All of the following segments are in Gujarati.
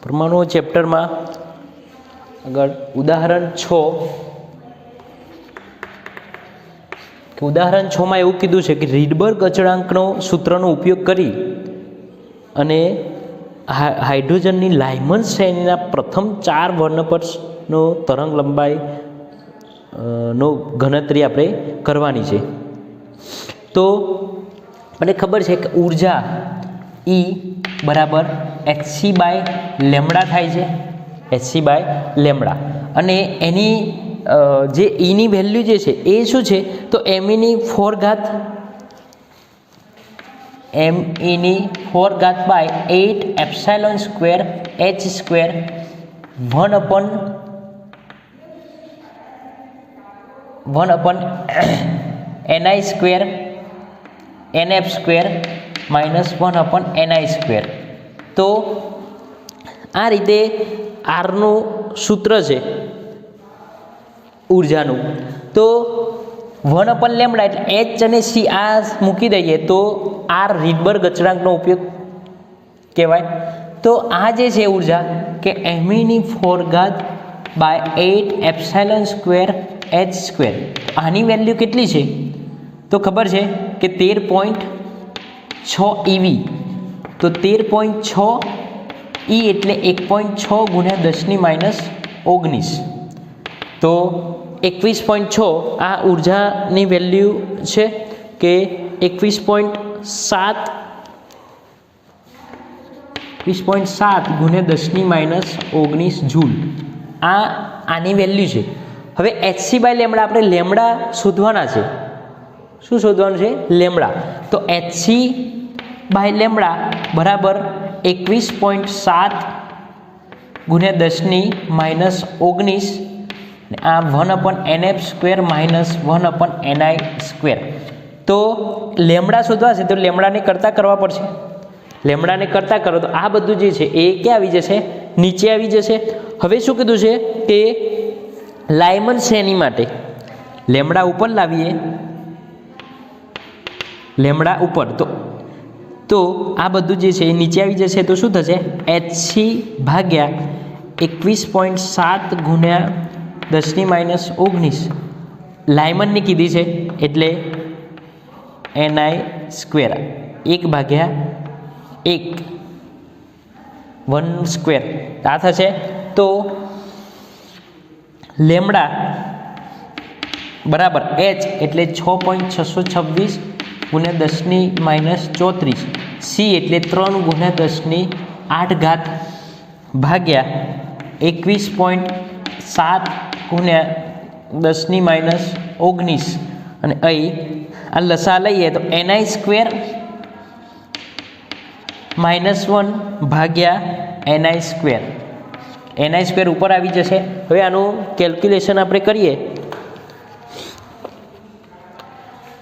परमाणु चेप्टर में अगर उदाहरण 6 उदाहरण 6 में एवं कीधुं छे कि રીડબર્ગ અચળાંકનો सूत्रનો उपयोग करी अने हाइड्रोजन लाइमन श्रेणी प्रथम 4 वर्णपटनो तरंग लंबाई नो गणतरी आपणे करवानी छे। तो મને ખબર છે કે ऊर्जा E बराबर hc बाय लेमड़ा थाय छे, hc बाय लेमड़ा अने एनी जे E नी वेल्यू जे छे ए शुं छे तो me नी 4 घात me नी 4 घात by 8 epsilon square h square 1 अपन ni square nf square minus 1 अपन ni स्क्वेर। तो आ रीते आर नु सूत्र है ऊर्जानु। तो 1 अपन लेमड़ा एटले एच अने सी आ मूकी दईए तो आर રીડબર્ગ અચળાંકનો उपयोग कहेवाय। तो आ जे छे ऊर्जा के me नी 4 घात by 8 epsilon square h square आनी वेल्यू केटली छे तो खबर है कि 13.6 EV। तो 13.6 E एटले 1.6 गुण्या 10⁻⁹ तो 21.6 आ ऊर्जानी वेल्यू है कि 21.7 गुण्या 10⁻⁹ जूल आनी वेल्यू है। हवे hc बाय लेमड़ा आपणे लेमड़ा शोधवाना छे। शुं शोधवानुं छे? लेमड़ा। तो hc बाय लेमड़ा बराबर 21.7 गुण्या 10⁻⁹ आ 1 अपन nf स्क्वेर माइनस 1 अपन ni स्क्वेर। तो लेमड़ा शोधवा छे तो लेमड़ा ने करता करवा पड़शे। लेमड़ा ने करता करो तो आ बधुं जे छे ए क्या आवी जशे? नीचे आवी जशे। हवे शुं कीधुं छे के लाइमन श्रेणी माटे लेमड़ा ऊपर लावीए, लेमड़ा ऊपर तो आ बधुं जे छे नीचे आवी जशे तो शुं थशे? hc भाग्या 21.7 गुण्या 10⁻⁹ लाइमन ने कीधी छे एटले ni स्क्वेर 1 भाग्या 1 1 स्क्वेर आ थशे। तो लेमड़ा बराबर h एटले 6.626 गुण्या 10⁻⁴ सी एटले 3 गुण्या 10⁸ घात भाग्या 21.7 गुण्या 10⁻⁹ अने अहीं आ लसा लईए तो ni स्क्वेर -1 भाग्या ni स्क्वेर ni स्क्वेर ऊपर आवी जशे। हवे आनुं केल्क्युलेशन आपणे करीए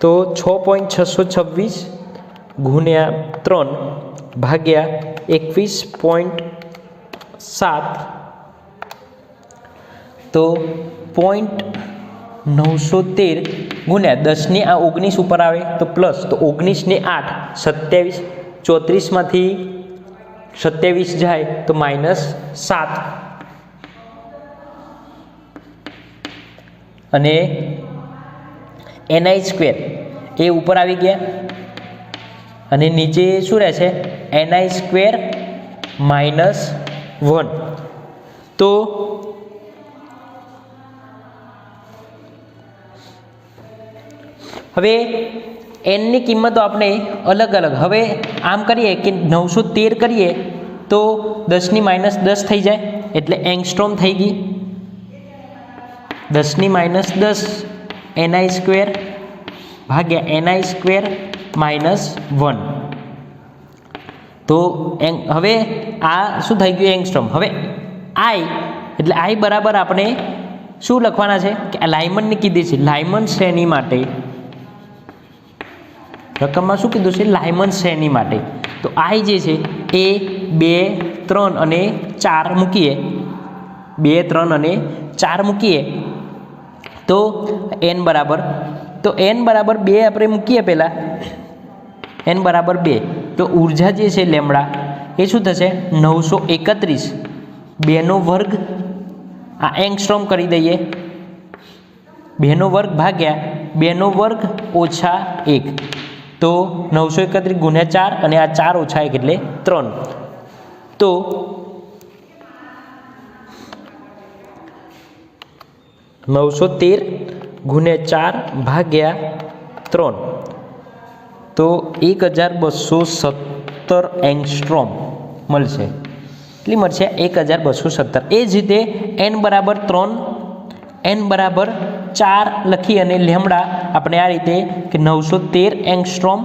तो 6.626 गुण्या 3 भाग्या 21.7 तो 0.913 गुण्या 10⁻⁹ ऊपर आवे तो प्लस तो 19 ने 8 27 34 मांथी 27 जाए तो -7 अने ni स्क्वेर ए ऊपर आवी गया अने नीचे शुं रहेशे ni स्क्वेर -1। तो हवे n नी किंमत आपणे अलग अलग हवे आम करीए कि 913 करीए तो 10⁻⁻ थई जाए एटले एंगस्ट्रोम थई गई 10⁻⁻ ni स्क्वेर भाग्या ni स्क्वेर -1। तो हवे आ शुं थई गयुं एंगस्ट्रोम। हवे I एटले I बराबर आपणे शुं लखवाना छे कि आ लाइमन ने कीधी छे लाइमन श्रेणी माटे रकम में शू कीधुं छे लाइमन श्रेणी माटे। तो I जे छे ए 2 3 અને 4 મૂકીએ 2 3 અને 4 મૂકીએ तो n बराबर तो n बराबर 2 આપણે મૂકીએ પહેલા n बराबर 2 तो ऊर्जा जे छे लेमड़ा ए शुं थशे 931 2નો વર્ગ, આ એંગસ્ટ્રોમ કરી દઈએ, 2નો વર્ગ ભાગ્યા 2નો વર્ગ ઓછા 1, તો 931 ગુણ્યા 4 અને આ 4 ઓછા 1 એટલે 3, તો 913 ગુણ્યા 4 ભાગ્યા 3, તો 1217 એંગસ્ટ્રોમ મળશે. કેટલી મળશે? 1217. એ જ રીતે n બરાબર 3, n બરાબર 4 લખી અને લેમડા આપણે આ રીતે કે 913 એંગસ્ટ્રોમ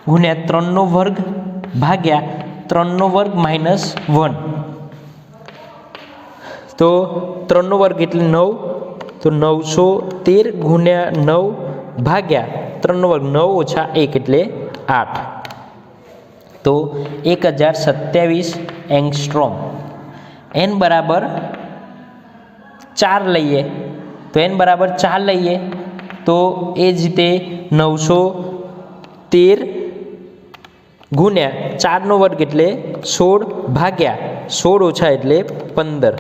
ગુણ્યા 3નો વર્ગ ભાગ્યા 3નો વર્ગ માઇનસ 1, તો 3નો વર્ગ એટલે 9, તો 913 ગુણ્યા 9 ભાગ્યા 3નો વર્ગ 9 ઓછા 1 એટલે 8, તો 1027 એંગસ્ટ્રોમ. n બરાબર 4 લઈએ, તો n બરાબર 4 લઈએ, તો એ જ રીતે 913 ગુણ્યા 4નો વર્ગ એટલે 16 ભાગ્યા 16 ઓછા એટલે 15,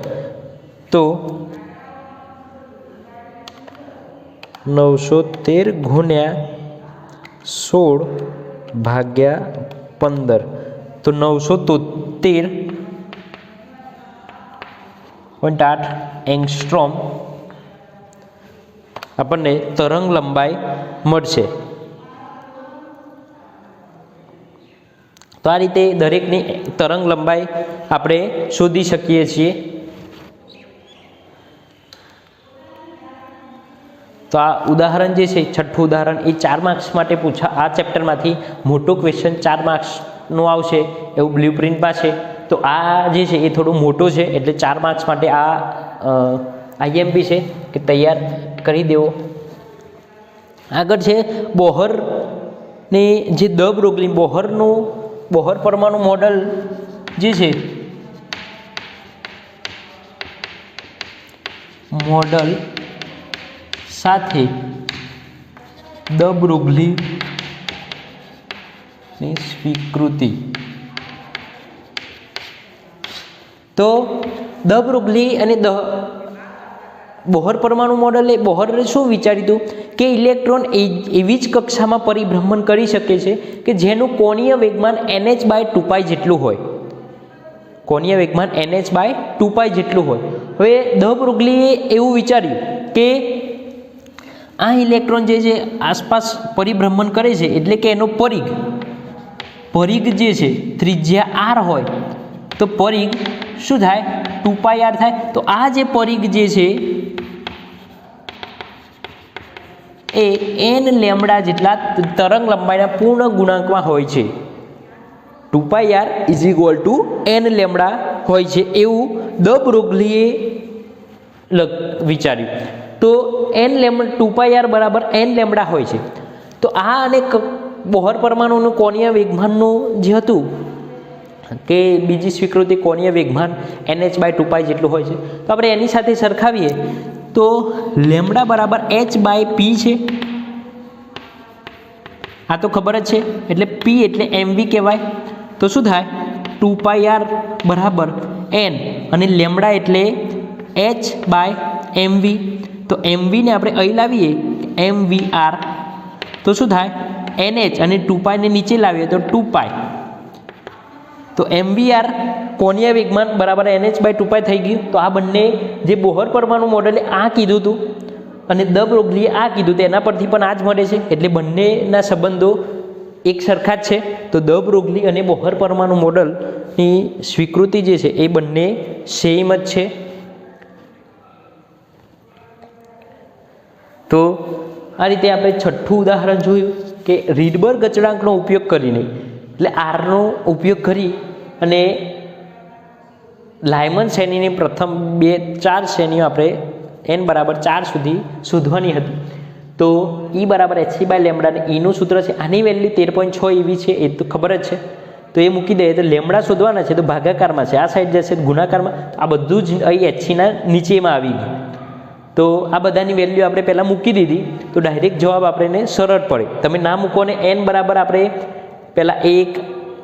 તો 913 ગુણ્યા 16 ભાગ્યા 15, તો 973.8 એંગસ્ટ્રોમ આપણને તરંગ લંબાઈ મળશે. તો આ રીતે દરેકની તરંગ લંબાઈ આપણે શોધી શકીએ છીએ. તો આ ઉદાહરણ જે છે, છઠ્ઠું ઉદાહરણ, એ 4 માર્ક્સ માટે આ ચેપ્ટરમાંથી મોટો ક્વેશ્ચન 4 માર્ક્સનો આવશે એવું બ્લુ પ્રિન્ટમાં છે. તો આ જે છે એ થોડો મોટો છે, એટલે 4 માર્ક્સ માટે આ આઈએમપી છે કે તૈયાર કરી દેવો. આગળ છે બોહરની જે દ બ્રોગલી, બોહર પરમાણુ મોડલ જે છે, મોડલ સાથે દ બ્રોગલીની સ્વીકૃતિ. તો દ બ્રોગલી અને બોહર પરમાણુ મોડલે બોહરે શું વિચાર્યું હતું કે ઇલેક્ટ્રોન એવી જ કક્ષામાં પરિભ્રમણ કરી શકે છે કે જેનું કોણીય વેગમાન nh/2π જેટલું હોય, કોણીય વેગમાન nh/2π જેટલું હોય. હવે દ બ્રોગલીએ એવું વિચાર્યું કે આ ઇલેક્ટ્રોન જે છે આસપાસ પરિભ્રમણ કરે છે, એટલે કે એનો પરિઘ જે છે ત્રિજ્યા r હોય, તો પરિઘ શું થાય? 2πr થાય. તો આ જે પરિઘ જે છે એ n લેમ્બડા જેટલા તરંગ લંબાઈના પૂર્ણ ગુણાંકમાં હોય છે. 2πr = n લેમ્બડા હોય છે એવું દ બ્રોગલીએ વિચાર્યું. તો n 2πr બરાબર n લેમ્બડા હોય છે. તો આ અને બોહર પરમાણુનું કોણીય વેગમાનનું જે હતું કે બીજી સ્વીકૃતિ કોણીય વેગમાન nh/2π જેટલું હોય છે, તો આપણે એની સાથે સરખાવીએ તો લેમ્બડા બરાબર h/p છે, આ તો ખબર જ છે, એટલે p એટલે mv કહેવાય. તો શું થાય? 2πr બરાબર n અને લેમ્બડા એટલે h/mv. તો mv ને આપણે અહીં લાવીએ mvr, તો શું થાય? nh અને 2π ને નીચે લાવીએ તો 2π. તો mvr કોણીય વેગમાન બરાબર nh/2π થઈ ગયું. તો આ બંને જે બોહર પરમાણુ મોડલે આ કીધું હતું અને દ બ્રોગલીએ આ કીધું હતું, એના પરથી પણ આ જ મળે છે, એટલે બંનેના સંબંધો એક સરખા જ છે. તો દ બ્રોગલી અને બોહર પરમાણુ મોડલની સ્વીકૃતિ જે છે એ બંને સેમ જ છે. તો આ રીતે આપણે છઠ્ઠું ઉદાહરણ જોયું કે રીડબર્ગ અચળાંકનો ઉપયોગ કરીને, એટલે આરનો ઉપયોગ કરી અને લાયમન શ્રેણીની પ્રથમ 4 શ્રેણીઓ આપણે n બરાબર 4 સુધી શોધવાની હતી. તો E બરાબર hc/લેમ્બડા અને Eનું સૂત્ર છે, આની વેલ્યુ 13.6 એવી છે, એ તો ખબર જ છે. તો એ મૂકી દઈએ. તો લેમ્બડા શોધવાના છે, તો ભાગાકારમાં છે, આ સાઈડ જશે ગુણાકારમાં. આ બધું જ અહીં hcના નીચેમાં આવી ગયું. તો આ બધાની વેલ્યુ આપણે પહેલાં મૂકી દીધી, તો ડાયરેક્ટ જવાબ આપણને સરળ પડે. તમે ના મૂકો ને n બરાબર આપણે પહેલાં 1,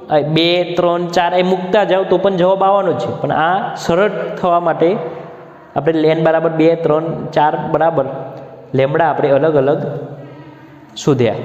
2 3 4 એ મૂકતા જાઓ તો પણ જવાબ આવવાનો જ છે, પણ આ સરળ થવા માટે આપણે લેન બરાબર 2 3 4 બરાબર લેમડા આપણે અલગ અલગ શોધ્યા.